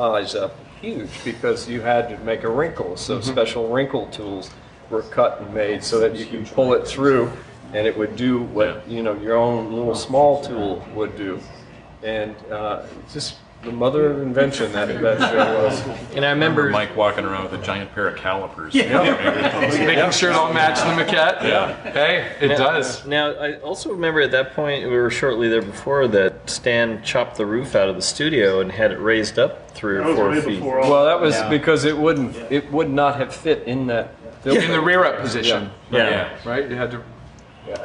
size up huge because you had to make a wrinkle. So special wrinkle tools were cut and made so that you could pull it through and it would do what your own little small tool would do. And just the mother of invention that was. And I remember Mike walking around with a giant pair of calipers. Making sure it all matched the maquette. Yeah. Hey, it does. Now, I also remember at that point, we were shortly there before, that Stan chopped the roof out of the studio and had it raised up 3 or 4 feet. Well, that was because it would not have fit in that building. In the rear up position. Yeah. Right? You had to.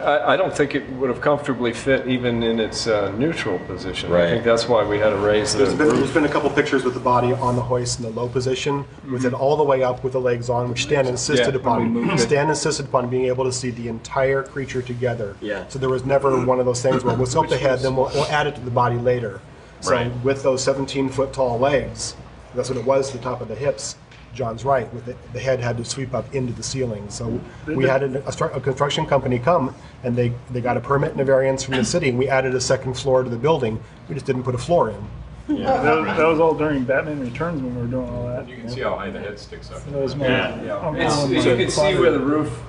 I don't think it would have comfortably fit even in its neutral position. Right. I think that's why we had to raise the roof. There's been a couple pictures with the body on the hoist in the low position, with it all the way up with the legs on, which Stan insisted upon. Stan insisted upon being able to see the entire creature together. Yeah. So there was never one of those things where we'll sculpt the head, then we'll add it to the body later. So with those 17-foot tall legs, that's what it was, the top of the hips. John's right. With the head had to sweep up into the ceiling. So we had a construction company come, and they got a permit and a variance from the city, and we added a second floor to the building. We just didn't put a floor in. Yeah. That was all during Batman Returns when we were doing all that. You can see how high the head sticks up. That was more, You can see where the roof,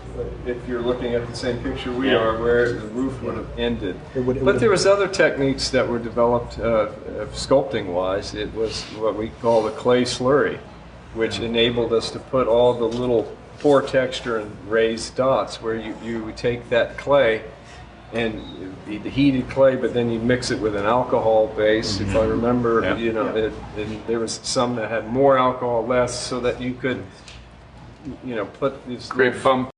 if you're looking at the same picture we are, where the roof would have ended. But there was other techniques that were developed sculpting-wise. It was what we call the clay slurry, which enabled us to put all the little pore texture and raised dots, where you take that clay and the heated clay, but then you mix it with an alcohol base, if I remember. And there was some that had more alcohol, less, so that you could put these Great foam